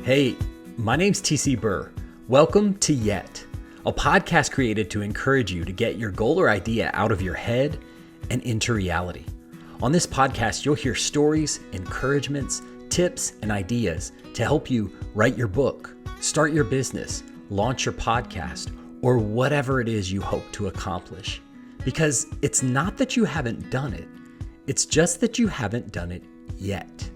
Hey, my name's TC Burr. Welcome to Yet, a podcast created to encourage you to get your goal or idea out of your head and into reality. On this podcast, you'll hear stories, encouragements, tips, and ideas to help you write your book, start your business, launch your podcast, or whatever it is you hope to accomplish. Because it's not that you haven't done it, it's just that you haven't done it yet.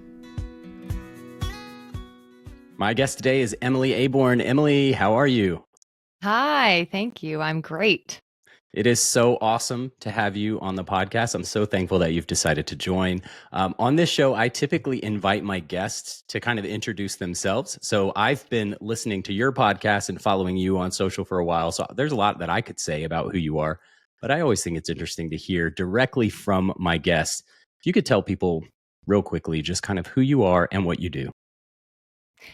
My guest today is Emily Aborn. Emily, how are you? Hi, thank you. I'm great. It is so awesome to have you on the podcast. I'm so thankful that you've decided to join. On this show, I typically invite my guests to kind of introduce themselves. So I've been listening to your podcast and following you on social for a while. So there's a lot that I could say about who you are, but I always think it's interesting to hear directly from my guests. If you could tell people real quickly just kind of who you are and what you do.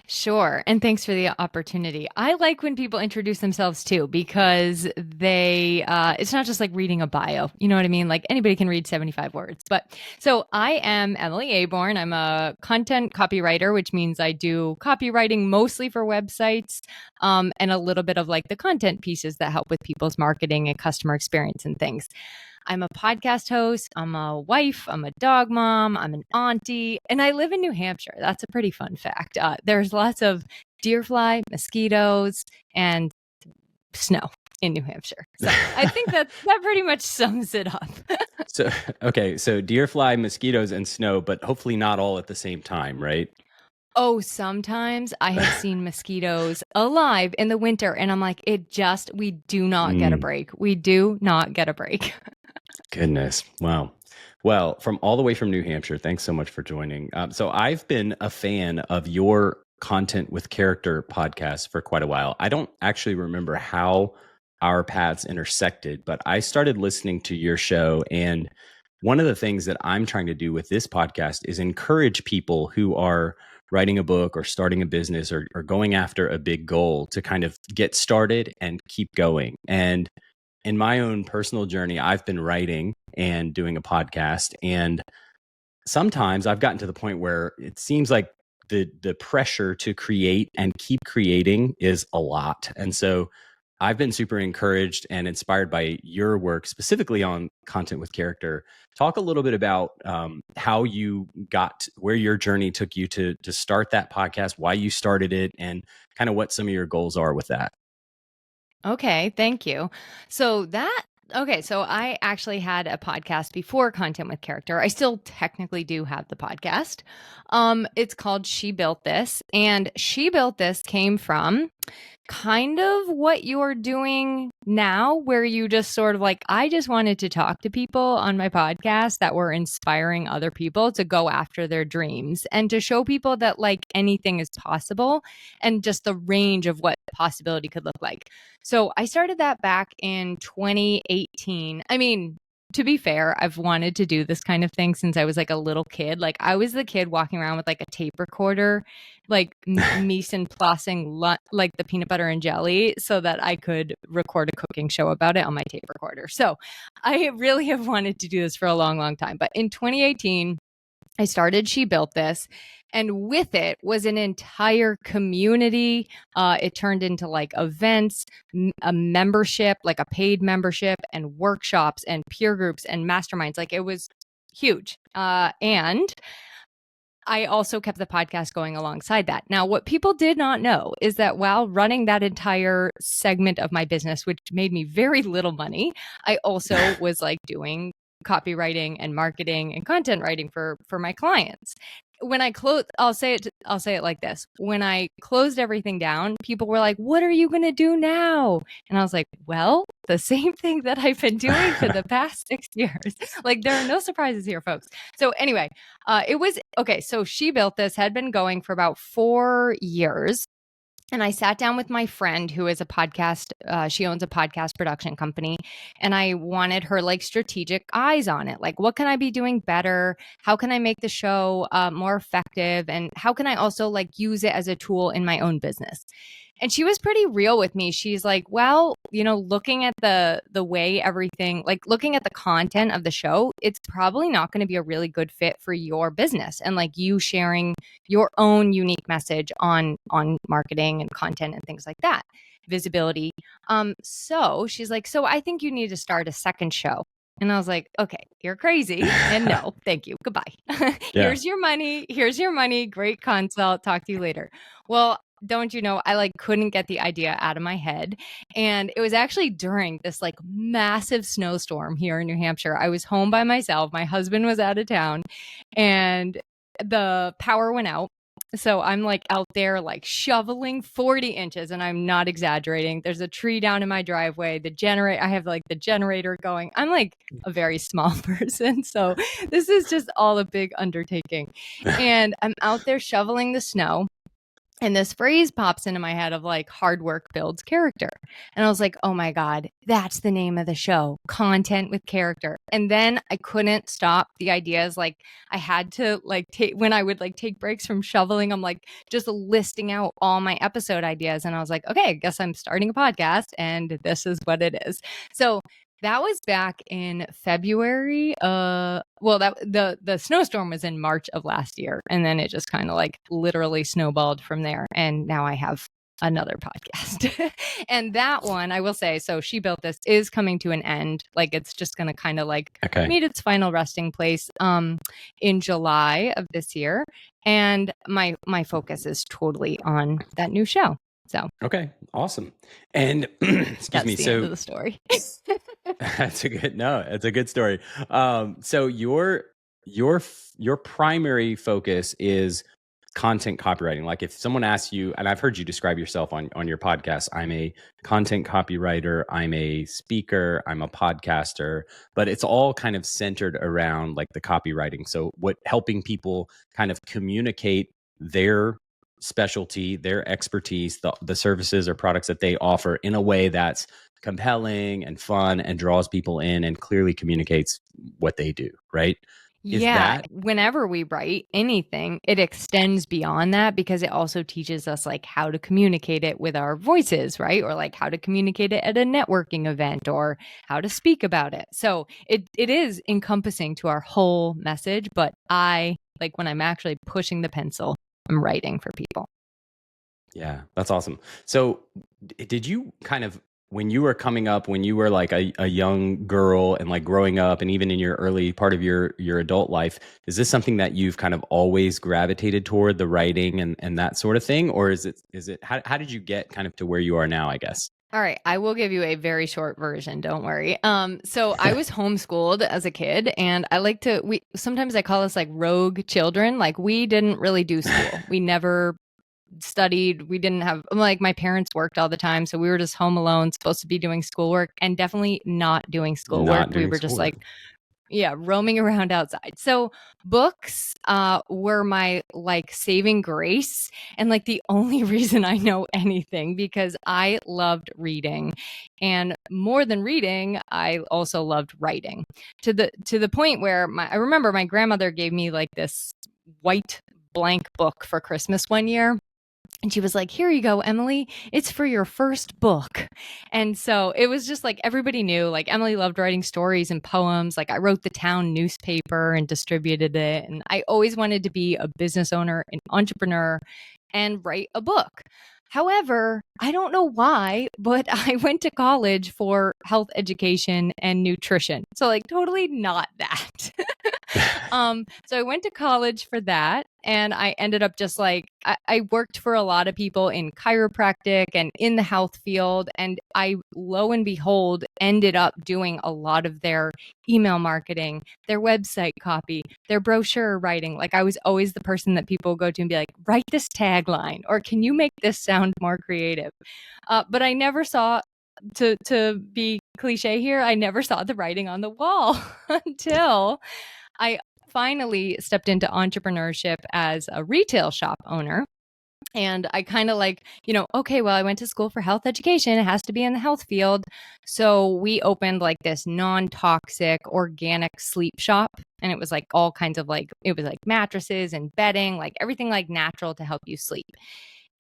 Sure. And thanks for the opportunity. I like when people introduce themselves too, because it's not just like reading a bio. You know what I mean? Like anybody can read 75 words. But so I am Emily Aborn. I'm a content copywriter, which means I do copywriting mostly for websites, and a little bit of like the content pieces that help with people's marketing and customer experience and things. I'm a podcast host, I'm a wife, I'm a dog mom, I'm an auntie, and I live in New Hampshire. That's a pretty fun fact. There's lots of deer fly, mosquitoes, and snow in New Hampshire. So I think that pretty much sums it up. So deer fly, mosquitoes, and snow, but hopefully not all at the same time, right? Oh, sometimes I have seen mosquitoes alive in the winter, and I'm like, we do not get a break. We do not get a break. Goodness. Wow. Well, from all the way from New Hampshire, thanks so much for joining. So I've been a fan of your Content with Character podcast for quite a while. I don't actually remember how our paths intersected, but I started listening to your show. And one of the things that I'm trying to do with this podcast is encourage people who are writing a book or starting a business or going after a big goal to kind of get started and keep going. And in my own personal journey, I've been writing and doing a podcast. And sometimes I've gotten to the point where it seems like the pressure to create and keep creating is a lot. And so I've been super encouraged and inspired by your work, specifically on Content with Character. Talk a little bit about how you got, where your journey took you to start that podcast, why you started it, and kind of what some of your goals are with that. Okay, thank you. So I actually had a podcast before Content with Character. I still technically do have the podcast. It's called She Built This, and She Built This came from kind of what you're doing now, where you just sort of like, I just wanted to talk to people on my podcast that were inspiring other people to go after their dreams and to show people that like anything is possible and just the range of what possibility could look like. So I started that back in 2018. I mean, to be fair, I've wanted to do this kind of thing since I was like a little kid. Like I was the kid walking around with like a tape recorder, like mise en placing like the peanut butter and jelly so that I could record a cooking show about it on my tape recorder. So I really have wanted to do this for a long, long time. But in 2018, I started She Built This, and with it was an entire community. It turned into like events, a membership, like a paid membership, and workshops and peer groups and masterminds. Like it was huge. And I also kept the podcast going alongside that. Now, what people did not know is that while running that entire segment of my business, which made me very little money, I also was like doing copywriting and marketing and content writing for my clients. When I closed, I'll say it like this. When I closed everything down, people were like, "What are you going to do now?" And I was like, "Well, the same thing that I've been doing for the past 6 years." Like there are no surprises here, folks. So anyway, it was okay. So She Built This had been going for about 4 years. And I sat down with my friend who is a podcast, she owns a podcast production company, and I wanted her like strategic eyes on it. Like, what can I be doing better? How can I make the show more effective? And how can I also like use it as a tool in my own business? And she was pretty real with me. She's like, well, looking at the way everything, like looking at the content of the show, it's probably not going to be a really good fit for your business, and like you sharing your own unique message on marketing and content and things like that, visibility. So she's like, so I think you need to start a second show. And I was like, okay, you're crazy. And no, thank you. Goodbye. Yeah. Here's your money. Here's your money. Great consult. Talk to you later. Well, don't you know, I like couldn't get the idea out of my head. And it was actually during this like massive snowstorm here in New Hampshire. I was home by myself. My husband was out of town and the power went out. So I'm like out there like shoveling 40 inches, and I'm not exaggerating. There's a tree down in my driveway. I have like the generator going. I'm like a very small person. So this is just all a big undertaking. And I'm out there shoveling the snow. And this phrase pops into my head of like, hard work builds character. And I was like, oh my God, that's the name of the show, Content with Character. And then I couldn't stop the ideas. Like I had to like when I would like take breaks from shoveling, I'm like just listing out all my episode ideas. And I was like, okay, I guess I'm starting a podcast and this is what it is. So that was back in February. The snowstorm was in March of last year, and then it just kind of like literally snowballed from there. And now I have another podcast. And that one, I will say, so She Built This is coming to an end. Like it's just going to kind of like meet its final resting place in July of this year. And my focus is totally on that new show. So okay, awesome. And excuse me. The so end of the story. That's a good story. So your primary focus is content copywriting. Like if someone asks you, and I've heard you describe yourself on your podcast, I'm a content copywriter, I'm a speaker, I'm a podcaster, but it's all kind of centered around like the copywriting. So helping people kind of communicate their specialty, their expertise, the services or products that they offer in a way that's compelling and fun and draws people in and clearly communicates what they do, right? Whenever we write anything, it extends beyond that because it also teaches us like how to communicate it with our voices, right? Or like how to communicate it at a networking event or how to speak about it. So it is encompassing to our whole message, but I like when I'm actually pushing the pencil, I'm writing for people. Yeah, that's awesome. So did you kind of, when you were coming up, when you were like a young girl and like growing up and even in your early part of your adult life, is this something that you've kind of always gravitated toward, the writing and that sort of thing? Or is it how did you get kind of to where you are now, I guess? All right, I will give you a very short version. Don't worry. So I was homeschooled as a kid, and sometimes I call us like rogue children. Like we didn't really do school. We never studied. We didn't have like my parents worked all the time, so we were just home alone, supposed to be doing schoolwork, and definitely not doing schoolwork. We were just like roaming around outside. So books were my like saving grace and like the only reason I know anything, because I loved reading, and more than reading, I also loved writing to the point where I remember my grandmother gave me like this white blank book for Christmas one year. And she was like, here you go, Emily. It's for your first book. And so it was just like everybody knew, like Emily loved writing stories and poems. Like I wrote the town newspaper and distributed it. And I always wanted to be a business owner, an entrepreneur, and write a book. However, I don't know why, but I went to college for health education and nutrition. So like totally not that. So I went to college for that, and I ended up just like, I worked for a lot of people in chiropractic and in the health field. And I, lo and behold, ended up doing a lot of their email marketing, their website copy, their brochure writing. Like I was always the person that people go to and be like, write this tagline, or can you make this sound more creative? But I never saw, to be cliche here, I never saw the writing on the wall until I finally stepped into entrepreneurship as a retail shop owner. And I kind of like, okay, well, I went to school for health education. It has to be in the health field. So we opened like this non-toxic organic sleep shop. And it was like all kinds of like, it was like mattresses and bedding, like everything like natural to help you sleep.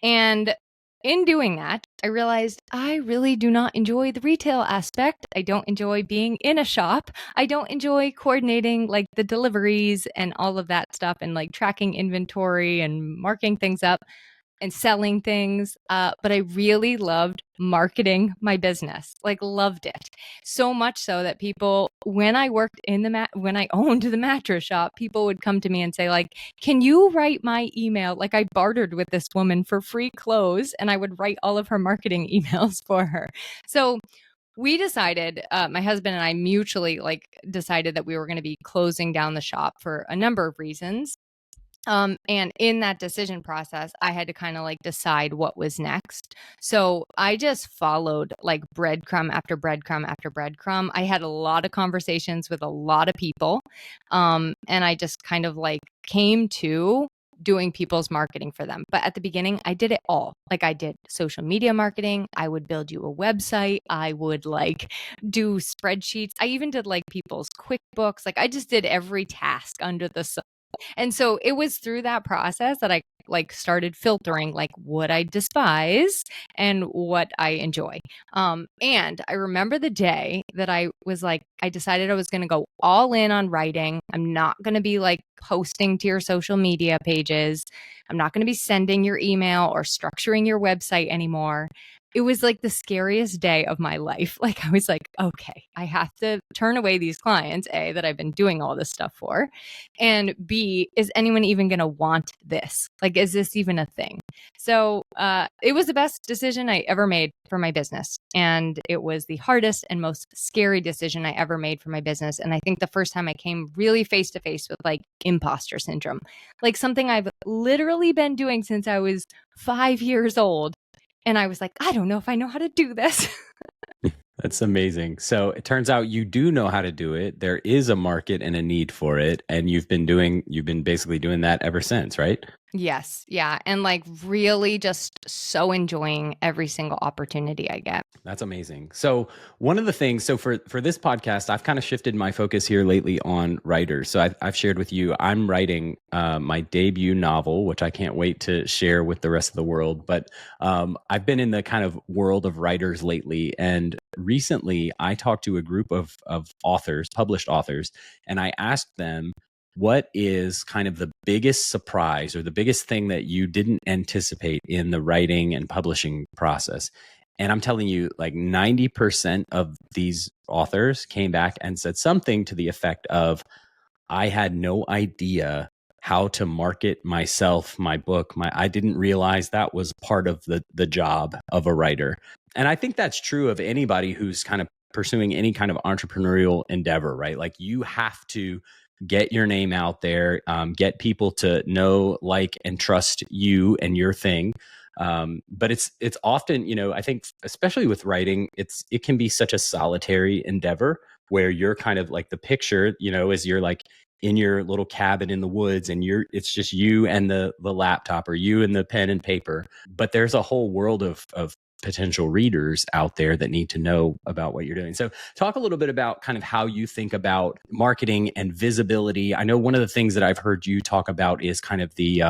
And in doing that, I realized I really do not enjoy the retail aspect. I don't enjoy being in a shop. I don't enjoy coordinating like the deliveries and all of that stuff and like tracking inventory and marking things up and selling things. But I really loved marketing my business, like loved it so much so that people, when I worked in when I owned the mattress shop, people would come to me and say like, can you write my email? Like I bartered with this woman for free clothes and I would write all of her marketing emails for her. So we decided, my husband and I mutually like decided that we were going to be closing down the shop for a number of reasons. And in that decision process, I had to kind of like decide what was next. So I just followed like breadcrumb after breadcrumb after breadcrumb. I had a lot of conversations with a lot of people. And I just kind of like came to doing people's marketing for them. But at the beginning, I did it all. Like I did social media marketing. I would build you a website. I would like do spreadsheets. I even did like people's QuickBooks. Like I just did every task under the sun. And so it was through that process that I like started filtering like what I despise and what I enjoy. And I remember the day that I was like, I decided I was going to go all in on writing. I'm not going to be like posting to your social media pages. I'm not going to be sending your email or structuring your website anymore. It was like the scariest day of my life. Like I was like, okay, I have to turn away these clients, A, that I've been doing all this stuff for. And B, is anyone even going to want this? Like, is this even a thing? So it was the best decision I ever made for my business. And it was the hardest and most scary decision I ever made for my business. And I think the first time I came really face to face with like imposter syndrome, like something I've literally been doing since I was 5 years old. And I was like, I don't know if I know how to do this. That's amazing. So it turns out you do know how to do it. There is a market and a need for it. And you've been basically doing that ever since, right? Yes. Yeah. And like really just so enjoying every single opportunity I get. That's amazing. So one of the things, so for this podcast, I've kind of shifted my focus here lately on writers. So I've shared with you, I'm writing my debut novel, which I can't wait to share with the rest of the world. But I've been in the kind of world of writers lately, and recently I talked to a group of authors, published authors, and I asked them, what is kind of the biggest surprise or the biggest thing that you didn't anticipate in the writing and publishing process? And I'm telling you, like 90% of these authors came back and said something to the effect of, I had no idea how to market myself, my book. I didn't realize that was part of the job of a writer. And I think that's true of anybody who's kind of pursuing any kind of entrepreneurial endeavor, right? Like you have to get your name out there, get people to know, like, and trust you and your thing. But it's often, I think especially with writing, it can be such a solitary endeavor where you're kind of like the picture, as you're like in your little cabin in the woods and it's just you and the laptop or you and the pen and paper. But there's a whole world of potential readers out there that need to know about what you're doing. So talk a little bit about kind of how you think about marketing and visibility. I know one of the things that I've heard you talk about is kind of the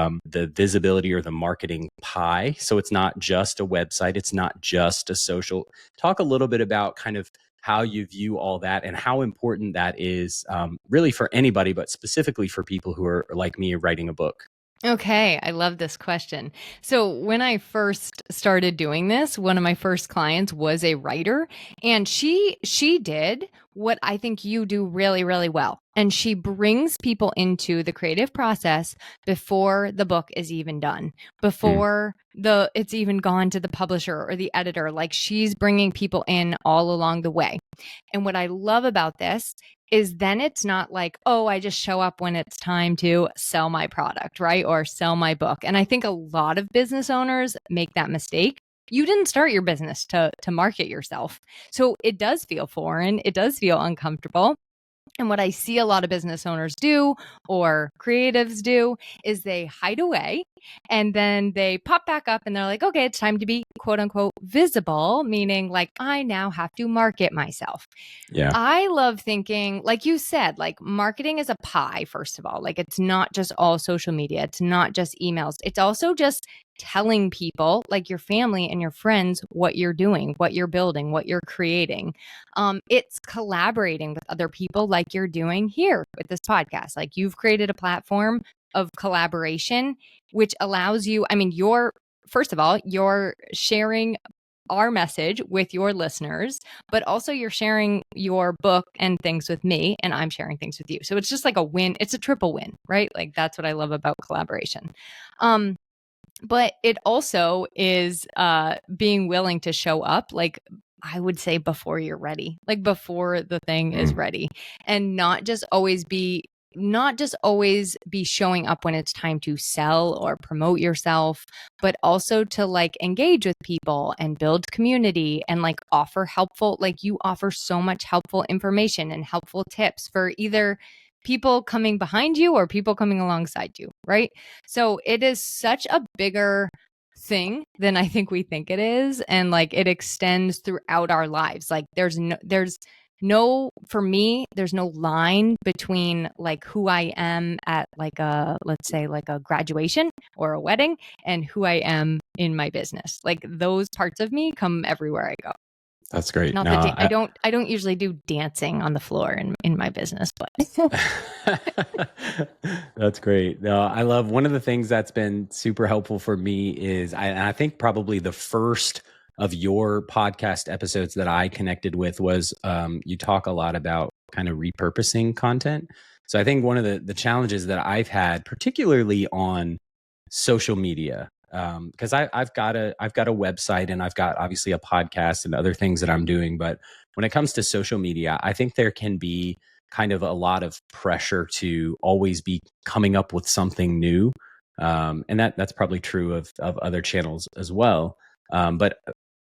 visibility or the marketing pie. So it's not just a website, it's not just a social. Talk a little bit about kind of how you view all that and how important that is, really for anybody, but specifically for people who are like me writing a book. Okay, I love this question. So, when I first started doing this, one of my first clients was a writer, and she did what I think you do really really well. And she brings people into the creative process before the book is even done, before it's even gone to the publisher or the editor. Like she's bringing people in all along the way. And what I love about this is then it's not like, oh, I just show up when it's time to sell my product, right? Or sell my book. And I think a lot of business owners make that mistake. You didn't start your business to market yourself. So it does feel foreign. It does feel uncomfortable. And what I see a lot of business owners do or creatives do is they hide away And then they pop back up and they're like, okay, it's time to be quote unquote visible, meaning like I now have to market myself. Yeah. I love thinking, like you said, like marketing is a pie, first of all. Like it's not just all social media, it's not just emails, it's also just telling people, like your family and your friends, what you're doing, what you're building, what you're creating. It's collaborating with other people, like you're doing here with this podcast. Like you've created a platform of collaboration, which allows you, I mean, first of all, you're sharing our message with your listeners, but also you're sharing your book and things with me, and I'm sharing things with you. So it's just like a win. It's a triple win, right? Like that's what I love about collaboration. But it also is being willing to show up, like I would say before you're ready, like before the thing is ready, and not just always be showing up when it's time to sell or promote yourself, but also to like engage with people and build community and like offer helpful, like you offer so much helpful information and helpful tips for either people coming behind you or people coming alongside you, right? So it is such a bigger thing than I think we think it is. And like it extends throughout our lives. Like for me, there's no line between like who I am at like let's say like a graduation or a wedding and who I am in my business. Like those parts of me come everywhere I go. That's great. Not No, that I don't usually do dancing on the floor in my business, but that's great. No, I love one of the things that's been super helpful for me is I think probably the first of your podcast episodes that I connected with was you talk a lot about kind of repurposing content. So I think one of the challenges that I've had, particularly on social media, because I've got a website and I've got obviously a podcast and other things that I'm doing, but when it comes to social media, I think there can be kind of a lot of pressure to always be coming up with something new, and that's probably true of other channels as well. But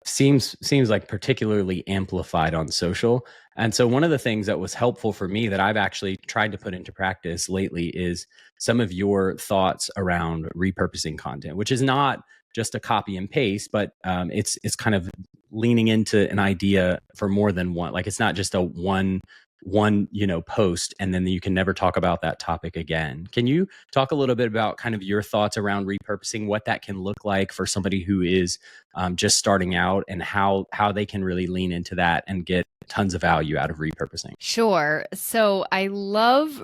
seems like particularly amplified on social. And so one of the things that was helpful for me that I've actually tried to put into practice lately is some of your thoughts around repurposing content, which is not just a copy and paste, but it's kind of leaning into an idea for more than one. Like it's not just a one post and then you can never talk about that topic again. Can you talk a little bit about kind of your thoughts around repurposing, what that can look like for somebody who is just starting out, and how they can really lean into that and get tons of value out of repurposing? Sure. So I love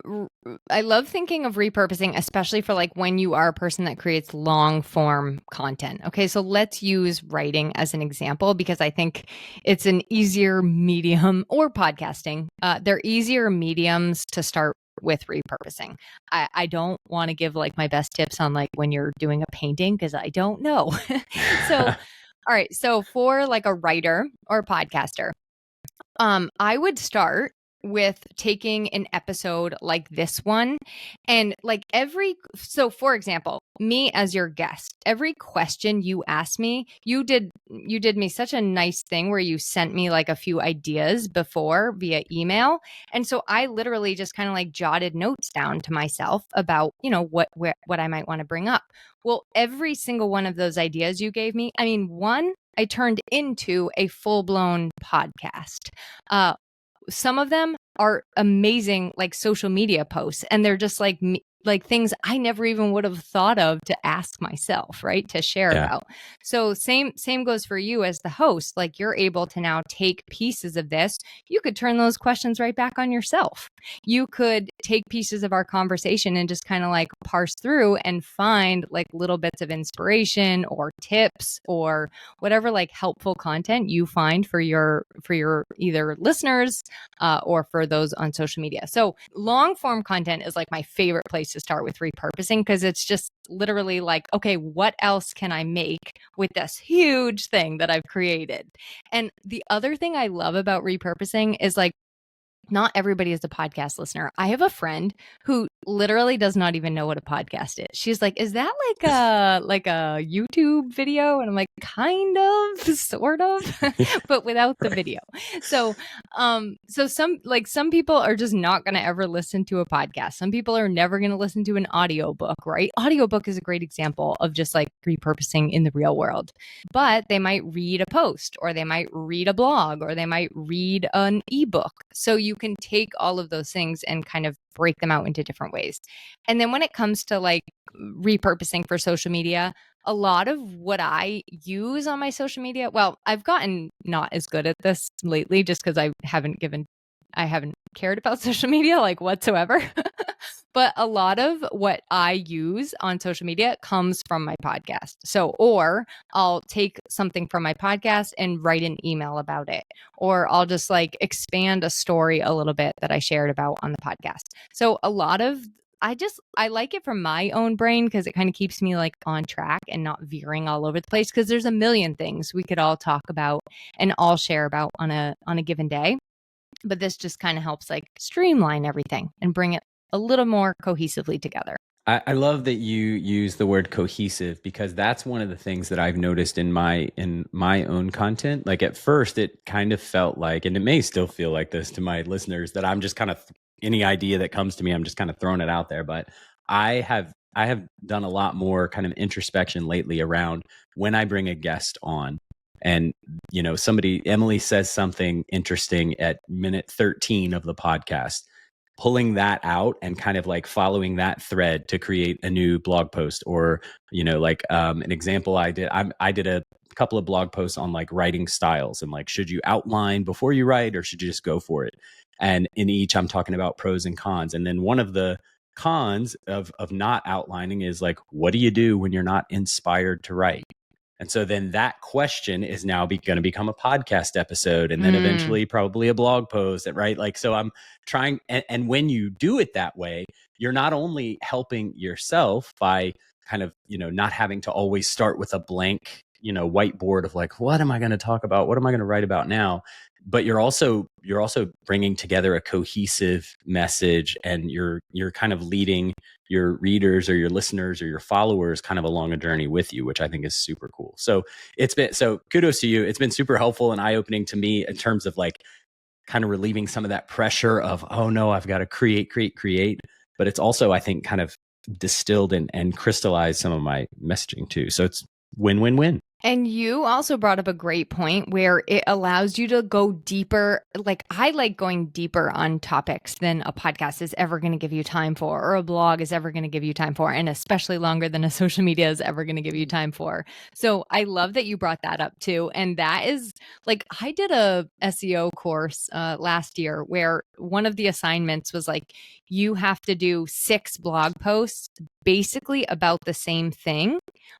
thinking of repurposing, especially for like when you are a person that creates long form content. Okay, so let's use writing as an example because I think it's an easier medium, or podcasting. They're easier mediums to start with repurposing. I don't want to give like my best tips on like when you're doing a painting because I don't know. So, all right. So for like a writer or a podcaster, I would start with taking an episode like this one and like so for example, me as your guest, every question you asked me, you did me such a nice thing where you sent me like a few ideas before via email. And so I literally just kind of like jotted notes down to myself about, what I might want to bring up. Well, every single one of those ideas you gave me, I mean, one I turned into a full-blown podcast. Some of them are amazing, like social media posts, and they're just like like things I never even would have thought of to ask myself, right? To share Yeah. about. So same goes for you as the host. Like you're able to now take pieces of this. You could turn those questions right back on yourself. You could take pieces of our conversation and just kind of like parse through and find like little bits of inspiration or tips or whatever like helpful content you find for your either listeners or for those on social media. So long form content is like my favorite place to start with repurposing because it's just literally like, okay, what else can I make with this huge thing that I've created? And the other thing I love about repurposing is like not everybody is a podcast listener. I have a friend who literally does not even know what a podcast is. She's like, "Is that like a YouTube video?" And I'm like, "Kind of, sort of, but without the Right. video." So, so some people are just not going to ever listen to a podcast. Some people are never going to listen to an audiobook, right? Audiobook is a great example of just like repurposing in the real world. But they might read a post, or they might read a blog, or they might read an ebook. So you can take all of those things and kind of break them out into different ways. And then when it comes to like repurposing for social media, a lot of what I use on my social media, well, I've gotten not as good at this lately just because I haven't cared about social media like whatsoever. But a lot of what I use on social media comes from my podcast. So, or I'll take something from my podcast and write an email about it, or I'll just like expand a story a little bit that I shared about on the podcast. So, a lot of I like it from my own brain because it kind of keeps me like on track and not veering all over the place, because there's a million things we could all talk about and all share about on a given day. But this just kind of helps like streamline everything and bring it a little more cohesively together. I love that you use the word cohesive, because that's one of the things that I've noticed in my own content. Like at first it kind of felt like, and it may still feel like this to my listeners, that I'm just kind of any idea that comes to me, I'm just kind of throwing it out there. But I have done a lot more kind of introspection lately around when I bring a guest on. And, Emily says something interesting at minute 13 of the podcast, pulling that out and kind of like following that thread to create a new blog post. Or, an example I did a couple of blog posts on like writing styles and like, should you outline before you write or should you just go for it? And in each, I'm talking about pros and cons. And then one of the cons of not outlining is like, what do you do when you're not inspired to write? And so then that question is now going to become a podcast episode, and then eventually probably a blog post, right? Like, so I'm trying. And when you do it that way, you're not only helping yourself by kind of, not having to always start with a blank, whiteboard of like, what am I going to talk about? What am I going to write about now? But you're also bringing together a cohesive message, and you're kind of leading your readers or your listeners or your followers kind of along a journey with you, which I think is super cool. So kudos to you. It's been super helpful and eye-opening to me in terms of like kind of relieving some of that pressure of, oh no, I've got to create. But it's also, I think, kind of distilled and crystallized some of my messaging too. So it's win-win-win. And you also brought up a great point where it allows you to go deeper. Like, I like going deeper on topics than a podcast is ever going to give you time for, or a blog is ever going to give you time for, and especially longer than a social media is ever going to give you time for. So I love that you brought that up too. And that is like, I did a SEO course last year where one of the assignments was like, you have to do 6 blog posts basically about the same thing,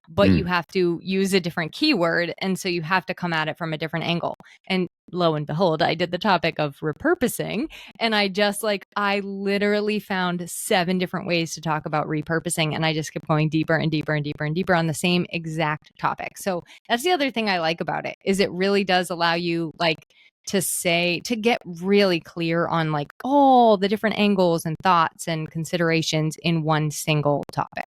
but you have to use a different keyword. And so you have to come at it from a different angle. And lo and behold, I did the topic of repurposing. And I literally found 7 different ways to talk about repurposing. And I just kept going deeper and deeper and deeper and deeper on the same exact topic. So that's the other thing I like about it, is it really does allow you to get really clear on like all the different angles and thoughts and considerations in one single topic.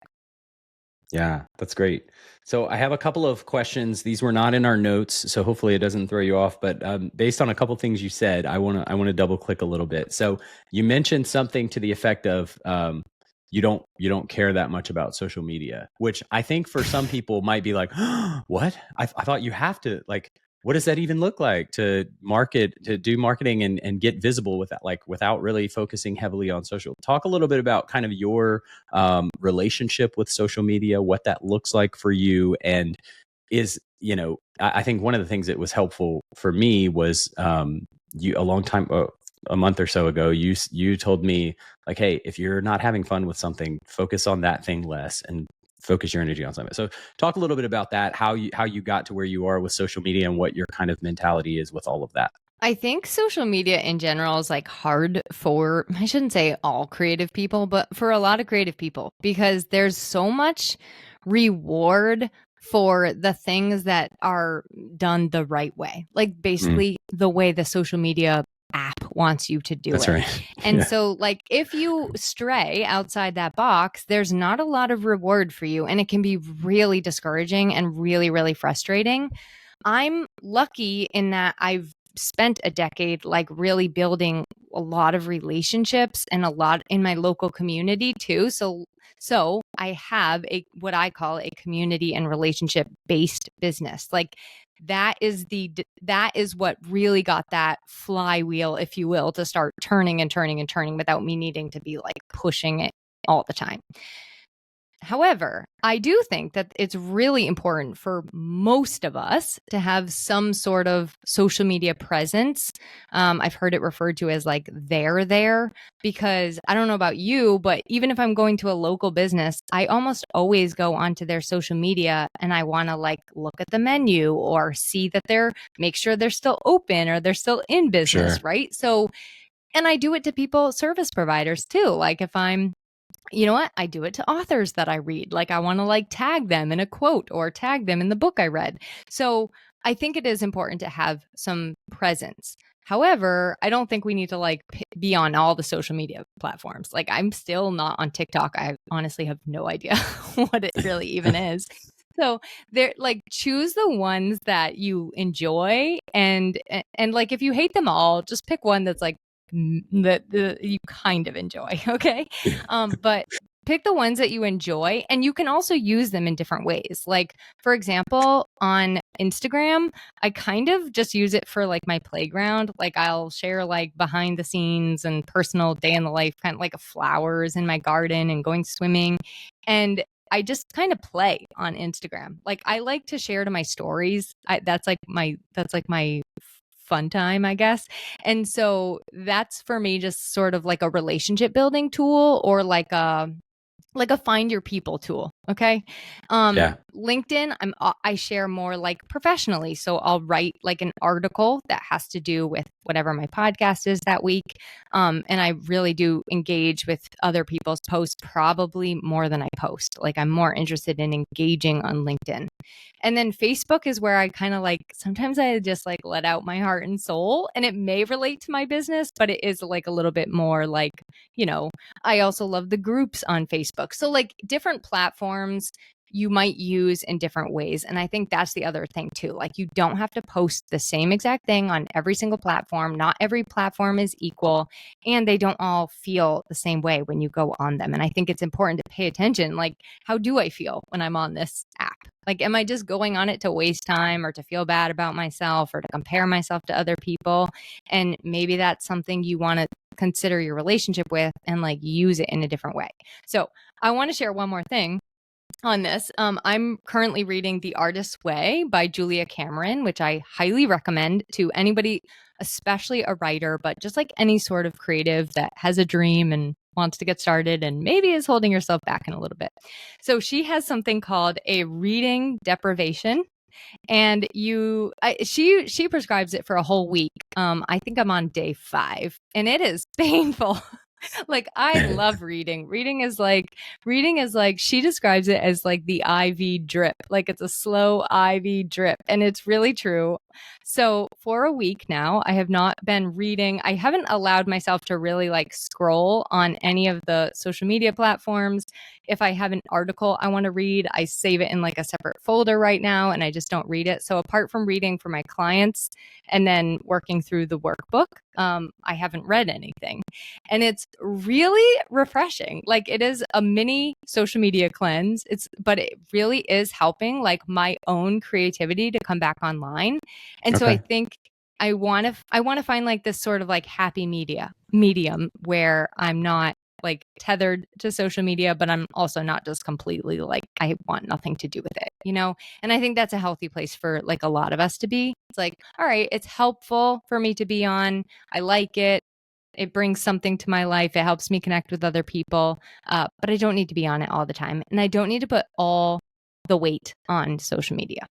Yeah, that's great. So I have a couple of questions. These were not in our notes, so hopefully it doesn't throw you off. But based on a couple of things you said, I want to double click a little bit. So you mentioned something to the effect of you don't care that much about social media, which I think for some people might be like, what? I thought you have to like. What does that even look like to do marketing and get visible with that, like without really focusing heavily on social? Talk a little bit about kind of your relationship with social media, what that looks like for you. And I think one of the things that was helpful for me was a month or so ago, you told me like, hey, if you're not having fun with something, focus on that thing less and focus your energy on something. So talk a little bit about that, how you got to where you are with social media and what your kind of mentality is with all of that. I think social media in general is like hard for, I shouldn't say all creative people, but for a lot of creative people, because there's so much reward for the things that are done the right way. Like basically the way the social media app wants you to do That's it. right. And Yeah. so, like, if you stray outside that box, there's not a lot of reward for you. And it can be really discouraging and really, really frustrating. I'm lucky in that I've spent a decade like really building a lot of relationships and a lot in my local community too. So I have a what I call a community and relationship based business. Like that is what really got that flywheel, if you will, to start turning and turning and turning without me needing to be like pushing it all the time. However, I do think that it's really important for most of us to have some sort of social media presence. I've heard it referred to as like there, because I don't know about you, but even if I'm going to a local business, I almost always go onto their social media and I want to like look at the menu or see that make sure they're still open or they're still in Sure. business, right? So, and I do it to people, service providers too. Like if I'm you know what? I do it to authors that I read. Like I want to like tag them in a quote or tag them in the book I read. So I think it is important to have some presence. However, I don't think we need to like be on all the social media platforms. Like I'm still not on TikTok. I honestly have no idea what it really even is. So they're like choose the ones that you enjoy and like if you hate them all, just pick one that's like that you kind of enjoy. Okay. But pick the ones that you enjoy and you can also use them in different ways. Like, for example, on Instagram, I kind of just use it for like my playground. Like, I'll share like behind the scenes and personal day in the life, kind of like flowers in my garden and going swimming. And I just kind of play on Instagram. Like, I like to share to my stories. That's like my fun time, I guess. And so that's for me just sort of like a relationship building tool or like a find your people tool. Okay. Yeah. LinkedIn, I share more like professionally. So I'll write like an article that has to do with whatever my podcast is that week. And I really do engage with other people's posts probably more than I post. Like I'm more interested in engaging on LinkedIn. And then Facebook is where I kind of like, sometimes I just like let out my heart and soul and it may relate to my business, but it is like a little bit more like, I also love the groups on Facebook. So like different platforms you might use in different ways. And I think that's the other thing too. Like you don't have to post the same exact thing on every single platform. Not every platform is equal and they don't all feel the same way when you go on them. And I think it's important to pay attention. Like, how do I feel when I'm on this app? Like, am I just going on it to waste time or to feel bad about myself or to compare myself to other people? And maybe that's something you want to consider your relationship with and like use it in a different way. So I want to share one more thing on this. I'm currently reading The Artist's Way by Julia Cameron, which I highly recommend to anybody, especially a writer, but just like any sort of creative that has a dream and wants to get started and maybe is holding yourself back in a little bit. So she has something called a reading deprivation. And she prescribes it for a whole week. I think I'm on day 5 and it is painful. Like I love reading. Reading is like she describes it as like the IV drip. Like it's a slow IV drip and it's really true. So for a week now, I have not been reading. I haven't allowed myself to really like scroll on any of the social media platforms. If I have an article I want to read, I save it in like a separate folder right now and I just don't read it. So apart from reading for my clients and then working through the workbook, I haven't read anything. And it's really refreshing. Like it is a mini social media cleanse. But it really is helping like my own creativity to come back online. And so I think I want to find like this sort of like happy medium where I'm not like tethered to social media, but I'm also not just completely like, I want nothing to do with it, And I think that's a healthy place for like a lot of us to be. It's like, all right, it's helpful for me to be on. I like it. It brings something to my life. It helps me connect with other people. But I don't need to be on it all the time. And I don't need to put all the weight on social media.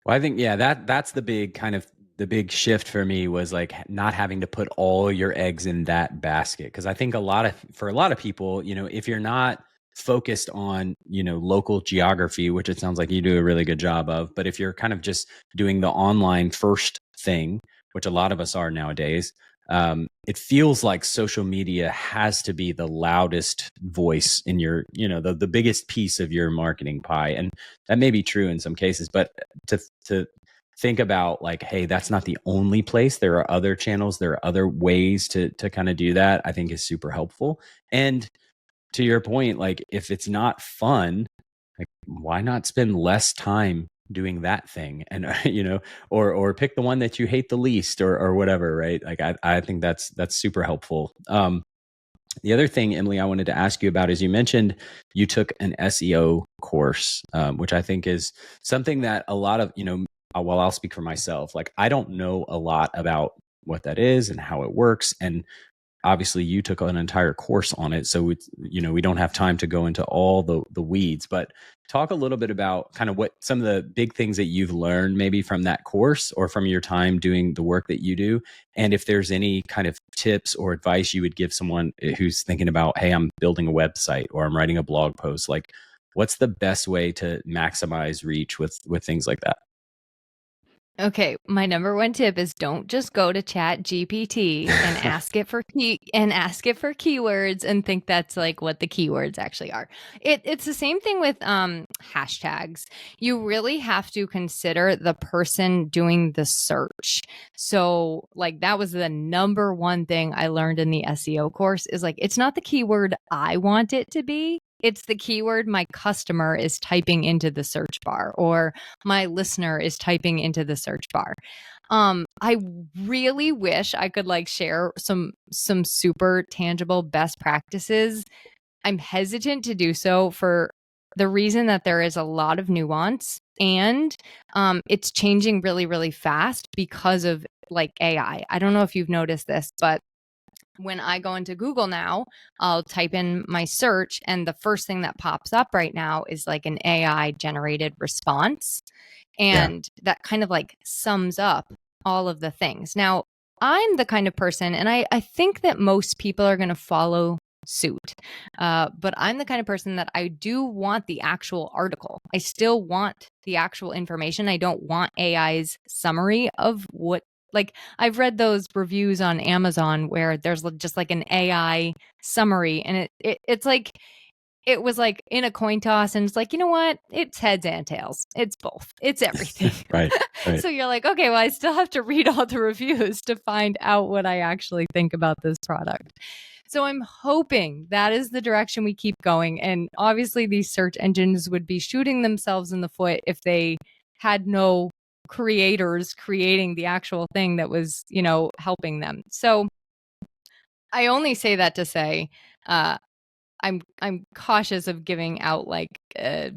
Well, I think, yeah, that's the big shift for me was like not having to put all your eggs in that basket. Cause I think for a lot of people, if you're not focused on, local geography, which it sounds like you do a really good job of, but if you're kind of just doing the online first thing, which a lot of us are nowadays, it feels like social media has to be the loudest voice in your, the biggest piece of your marketing pie. And that may be true in some cases, but to think about like, hey, that's not the only place. There are other channels, there are other ways to kind of do that, I think is super helpful. And to your point, like if it's not fun, like why not spend less time doing that thing? And or pick the one that you hate the least, or whatever, right? Like I think that's super helpful. The other thing, Emily, I wanted to ask you about is you mentioned you took an SEO course, which I think is something that a lot of, well, I'll speak for myself. Like I don't know a lot about what that is and how it works. And obviously you took an entire course on it, so it's, we don't have time to go into all the weeds, but talk a little bit about kind of what some of the big things that you've learned maybe from that course or from your time doing the work that you do, and if there's any kind of tips or advice you would give someone who's thinking about, hey, I'm building a website or I'm writing a blog post, like what's the best way to maximize reach with things like that? Okay, my number one tip is don't just go to Chat GPT and ask it for keywords and think that's like what the keywords actually are. It's the same thing with hashtags. You really have to consider the person doing the search. So, like that was the number one thing I learned in the SEO course is like it's not the keyword I want it to be. It's the keyword my customer is typing into the search bar or my listener is typing into the search bar. I really wish I could like share some super tangible best practices. I'm hesitant to do so for the reason that there is a lot of nuance and it's changing really, really fast because of like AI. I don't know if you've noticed this, but when I go into Google now, I'll type in my search, and the first thing that pops up right now is like an AI generated response. Yeah. And that kind of like sums up all of the things. Now, I'm the kind of person, and I think that most people are going to follow suit. But I'm the kind of person that I do want the actual article. I still want the actual information. I don't want AI's summary of what like I've read those reviews on Amazon where there's just like an AI summary and it's like it was like in a coin toss and it's like, you know what? It's heads and tails. It's both. It's everything. Right. Right. So you're like, okay, well, I still have to read all the reviews to find out what I actually think about this product. So I'm hoping that is the direction we keep going. And obviously these search engines would be shooting themselves in the foot if they had no creators creating the actual thing that was, helping them. So I only say that to say, I'm cautious of giving out like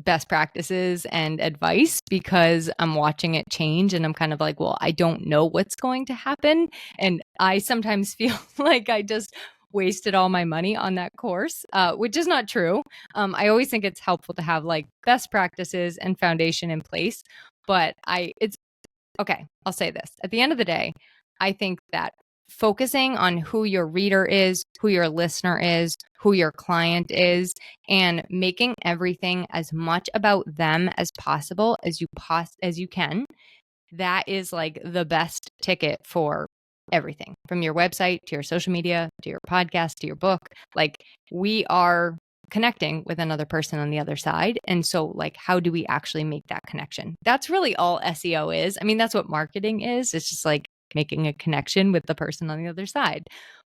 best practices and advice because I'm watching it change and I'm kind of like, well, I don't know what's going to happen. And I sometimes feel like I just wasted all my money on that course, which is not true. I always think it's helpful to have like best practices and foundation in place. But it's okay. I'll say this. At the end of the day, I think that focusing on who your reader is, who your listener is, who your client is, and making everything as much about them as possible as you can, that is like the best ticket for everything from your website to your social media to your podcast to your book. Like we are connecting with another person on the other side. And so like, how do we actually make that connection? That's really all SEO is. I mean, that's what marketing is. It's just like making a connection with the person on the other side.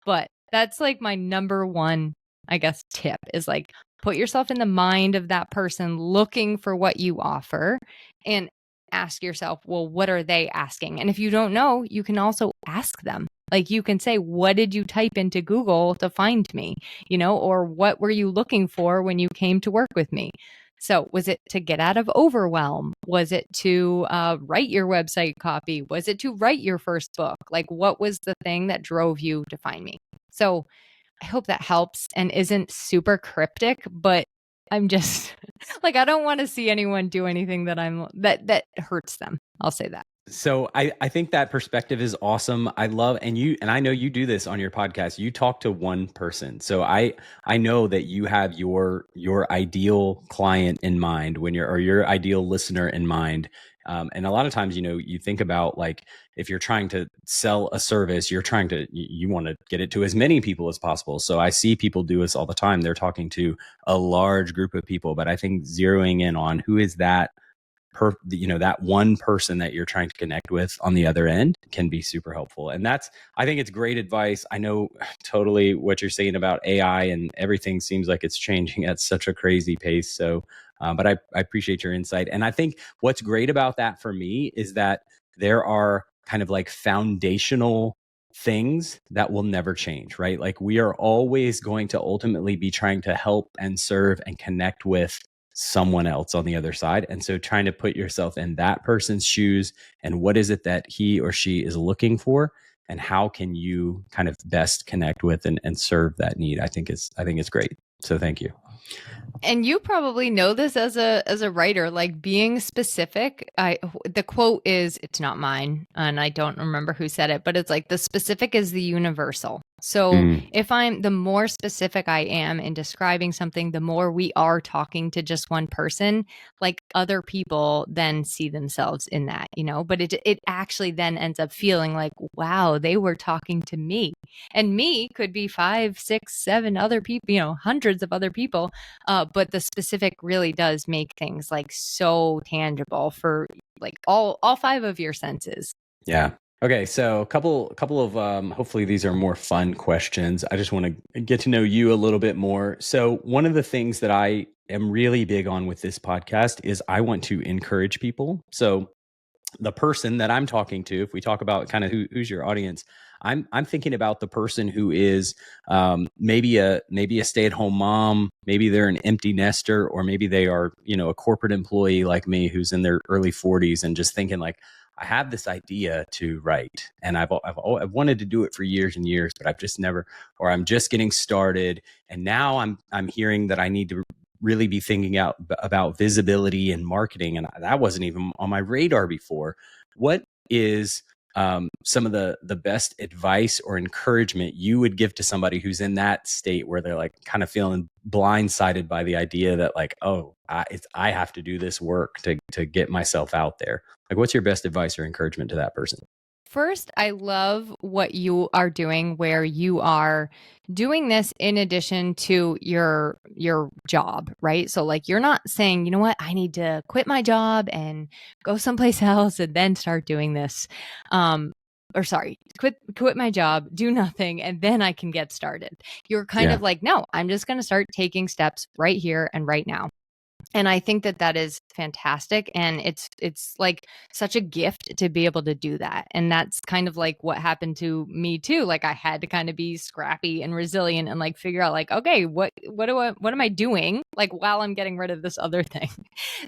But that's like my number one, I guess, tip is like, put yourself in the mind of that person looking for what you offer and ask yourself, well, what are they asking? And if you don't know, you can also ask them. Like you can say, what did you type into Google to find me? Or what were you looking for when you came to work with me? So was it to get out of overwhelm? Was it to write your website copy? Was it to write your first book? Like what was the thing that drove you to find me? So I hope that helps and isn't super cryptic, but I'm just like, I don't want to see anyone do anything that that hurts them. I'll say that. So I think that perspective is awesome. I love, and I know you do this on your podcast. You talk to one person. So I know that you have your ideal client in mind when you're, or your ideal listener in mind. And a lot of times, you think about, like, if you're trying to sell a service, you want to get it to as many people as possible. So I see people do this all the time. They're talking to a large group of people, but I think zeroing in on who is that one person that you're trying to connect with on the other end can be super helpful. And I think it's great advice. I know totally what you're saying about AI, and everything seems like it's changing at such a crazy pace. So, but I appreciate your insight. And I think what's great about that for me is that there are kind of like foundational things that will never change, right? Like, we are always going to ultimately be trying to help and serve and connect with someone else on the other side. And so trying to put yourself in that person's shoes, and what is it that he or she is looking for, and how can you kind of best connect with and serve that need, I think it's great. So thank you. And you probably know this as a writer, like being specific. The quote is, it's not mine, and I don't remember who said it, but it's like, the specific is the universal. So if the more specific I am in describing something, the more we are talking to just one person, like other people then see themselves in that, but it actually then ends up feeling like, wow, they were talking to me, and me could be 5, 6, 7 other people, hundreds of other people. But the specific really does make things like so tangible for like all 5 of your senses. Yeah. Okay. So a couple of hopefully these are more fun questions. I just want to get to know you a little bit more. So one of the things that I am really big on with this podcast is I want to encourage people. So the person that I'm talking to, if we talk about kind of who's your audience, I'm thinking about the person who is maybe a stay-at-home mom, maybe they're an empty nester, or maybe they are a corporate employee like me who's in their early 40s and just thinking like, I have this idea to write, and I've wanted to do it for years and years, but I've just never, or I'm just getting started, and now I'm hearing that I need to really be thinking out about visibility and marketing, and that wasn't even on my radar before. What is some of the best advice or encouragement you would give to somebody who's in that state where they're like kind of feeling blindsided by the idea that like, oh, I have to do this work to get myself out there? Like, what's your best advice or encouragement to that person? First, I love what you are doing, where you are doing this in addition to your job, right? So like, you're not saying, you know what, I need to quit my job and go someplace else and then start doing this. Or sorry, quit my job, do nothing, and then I can get started. You're kind Yeah. of like, no, I'm just going to start taking steps right here and right now. And I think that is fantastic. And it's like such a gift to be able to do that. And that's kind of like what happened to me too. Like, I had to kind of be scrappy and resilient and like figure out like, okay, what am I doing? Like, while I'm getting rid of this other thing.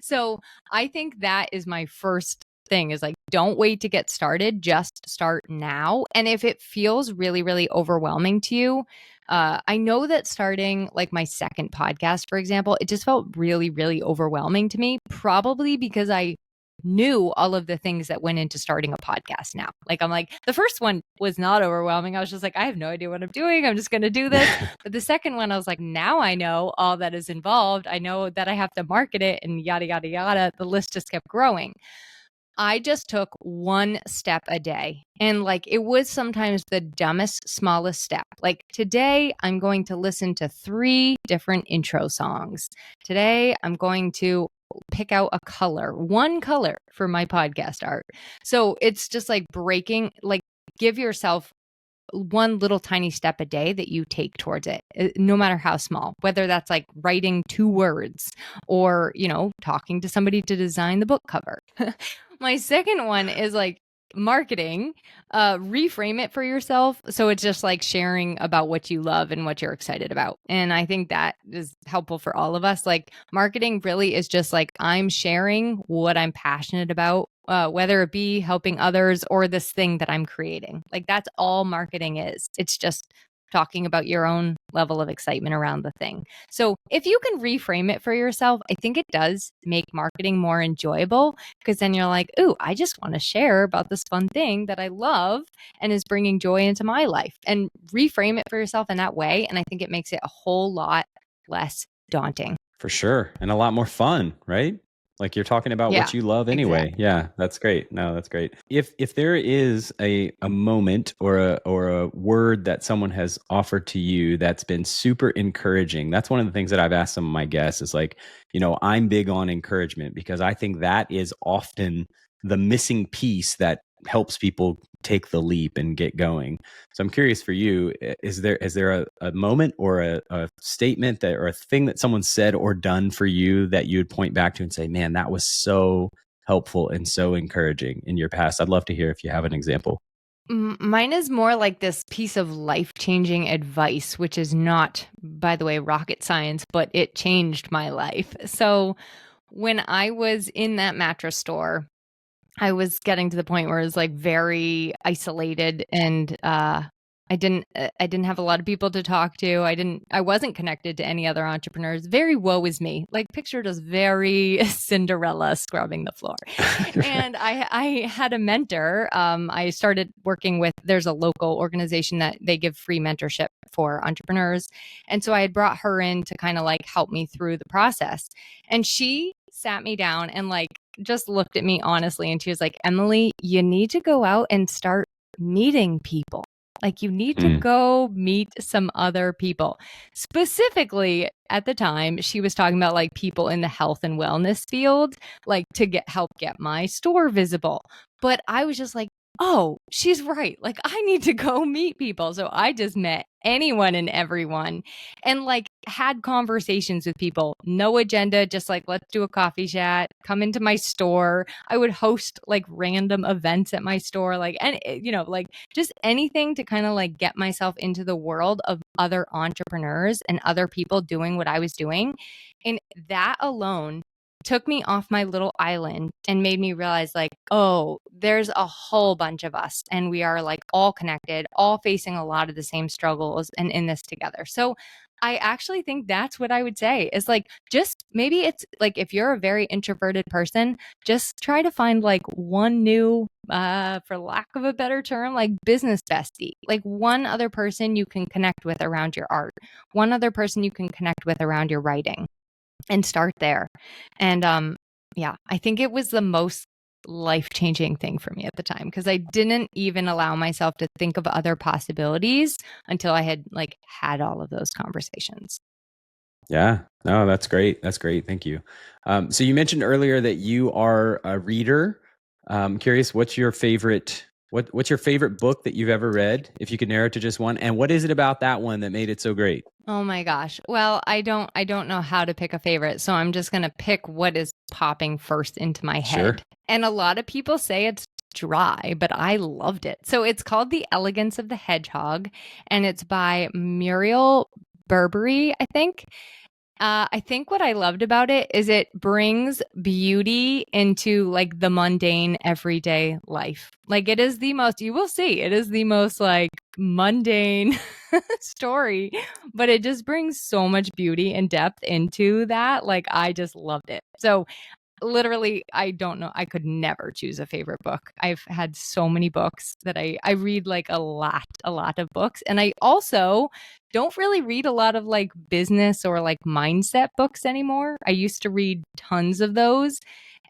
So I think that is my first thing, is like, don't wait to get started, just start now. And if it feels really, really overwhelming to you, I know that starting like my second podcast, for example, it just felt really, really overwhelming to me, probably because I knew all of the things that went into starting a podcast now. Like, I'm like, the first one was not overwhelming. I was just like, I have no idea what I'm doing. I'm just going to do this. But the second one, I was like, now I know all that is involved. I know that I have to market it and yada, yada, yada. The list just kept growing. I just took one step a day. And like, it was sometimes the dumbest, smallest step. Like, today, I'm going to listen to 3 different intro songs. Today, I'm going to pick out one color for my podcast art. So it's just like give yourself one little tiny step a day that you take towards it, no matter how small, whether that's like writing 2 words or, talking to somebody to design the book cover. My second one is like marketing. Reframe it for yourself. So it's just like sharing about what you love and what you're excited about. And I think that is helpful for all of us. Like, marketing really is just like, I'm sharing what I'm passionate about, whether it be helping others or this thing that I'm creating. Like, that's all marketing is. It's just talking about your own level of excitement around the thing. So if you can reframe it for yourself, I think it does make marketing more enjoyable, because then you're like, ooh, I just want to share about this fun thing that I love and is bringing joy into my life, and reframe it for yourself in that way. And I think it makes it a whole lot less daunting. For sure. And a lot more fun, right? Like you're talking about Yeah, what you love anyway. exactly. Yeah, that's great. No, that's great. If there is a moment or a word that someone has offered to you that's been super encouraging, that's one of the things that I've asked some of my guests is like, I'm big on encouragement because I think that is often the missing piece that helps people take the leap and get going. So I'm curious for you, is there a moment or a statement that or a thing that someone said or done for you that you would point back to and say, man, that was so helpful and so encouraging in your past? I'd love to hear if you have an example. Mine is more like this piece of life-changing advice, which is not, by the way, rocket science, but it changed my life. So when I was in that mattress store, I was getting to the point where it was like very isolated, and I didn't have a lot of people to talk to. I wasn't connected to any other entrepreneurs. Very woe is me. Like pictured as very Cinderella scrubbing the floor. And I had a mentor. I started working with, there's a local organization that they give free mentorship for entrepreneurs. And so I had brought her in to kind of like help me through the process. And she sat me down and like just looked at me honestly. And she was like, Emily, you need to go out and start meeting people. Like you need to Hmm. go meet some other people. Specifically at the time, she was talking about like people in the health and wellness field, like to help get my store visible. But I was just like, oh, she's right. Like I need to go meet people. So I just met anyone and everyone and like had conversations with people. No agenda, just like let's do a coffee chat, come into my store. I would host like random events at my store, like, and like just anything to kind of like get myself into the world of other entrepreneurs and other people doing what I was doing. And that alone took me off my little island and made me realize like, oh, there's a whole bunch of us and we are like all connected, all facing a lot of the same struggles and in this together. So I actually think that's what I would say is like, just maybe it's like, if you're a very introverted person, just try to find like one new, for lack of a better term, like business bestie, like one other person you can connect with around your art, one other person you can connect with around your writing, and start there. And yeah, I think it was the most life-changing thing for me at the time, because I didn't even allow myself to think of other possibilities until I had like had all of those conversations. Yeah, no, that's great. That's great. Thank you. So you mentioned earlier that you are a reader. Curious, what's your favorite book that you've ever read, if you could narrow it to just one? And what is it about that one that made it so great? Oh my gosh. Well, I don't know how to pick a favorite, so I'm just going to pick what is popping first into my Sure. head. And a lot of people say it's dry, but I loved it. So it's called The Elegance of the Hedgehog, and it's by Muriel Burberry, I think. I think what I loved about it is it brings beauty into like the mundane everyday life. Like it is the most, you will see, it is the most like mundane story, but it just brings so much beauty and depth into that. Like I just loved it. So literally, I don't know, I could never choose a favorite book. I've had so many books that I read like a lot of books. And I also don't really read a lot of like business or like mindset books anymore. I used to read tons of those.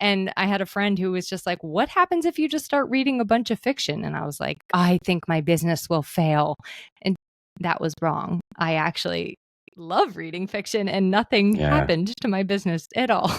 And I had a friend who was just like, what happens if you just start reading a bunch of fiction? And I was like, I think my business will fail. And that was wrong. I actually love reading fiction, and nothing Yeah. happened to my business at all.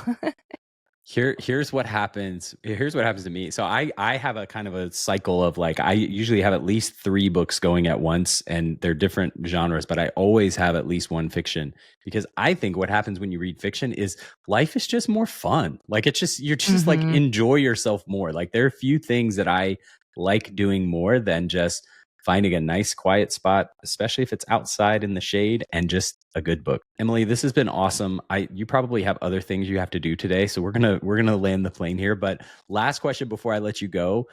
Here's what happens. Here's what happens to me. So I have a kind of a cycle of like, I usually have at least 3 books going at once, and they're different genres, but I always have at least one fiction, because I think what happens when you read fiction is life is just more fun. Like it's just, you're just like Mhm. enjoy yourself more. Like there are a few things that I like doing more than just finding a nice quiet spot, especially if it's outside in the shade, and just a good book. Emily, this has been awesome. You probably have other things you have to do today, so we're going to land the plane here, but last question before I let you go.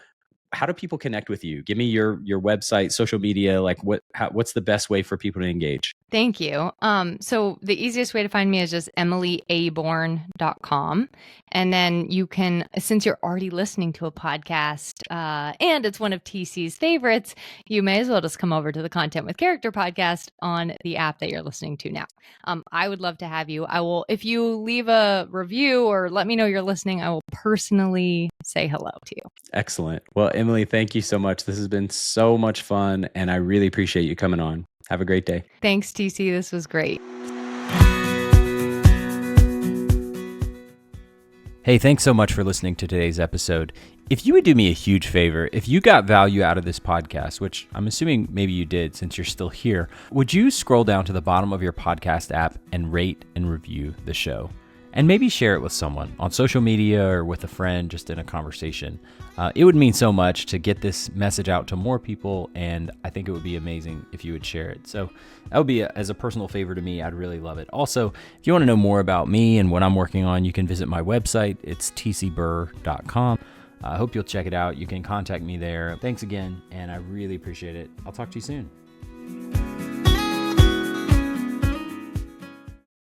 how do people connect with you? Give me your website, social media, like what's the best way for people to engage? Thank you. So the easiest way to find me is just emilyaborn.com. And then you can, since you're already listening to a podcast, and it's one of TC's favorites, you may as well just come over to the Content with Character podcast on the app that you're listening to now. I would love to have you. I will, if you leave a review or let me know you're listening, I will personally say hello to you. Excellent. Well, Emily, thank you so much. This has been so much fun, and I really appreciate you coming on. Have a great day. Thanks, TC. This was great. Hey, thanks so much for listening to today's episode. If you would do me a huge favor, if you got value out of this podcast, which I'm assuming maybe you did since you're still here, would you scroll down to the bottom of your podcast app and rate and review the show? And maybe share it with someone on social media or with a friend just in a conversation. It would mean so much to get this message out to more people, and I think it would be amazing if you would share it. So that would be, as a personal favor to me, I'd really love it. Also, if you want to know more about me and what I'm working on, you can visit my website. It's tcburr.com. I hope you'll check it out. You can contact me there. Thanks again, and I really appreciate it. I'll talk to you soon.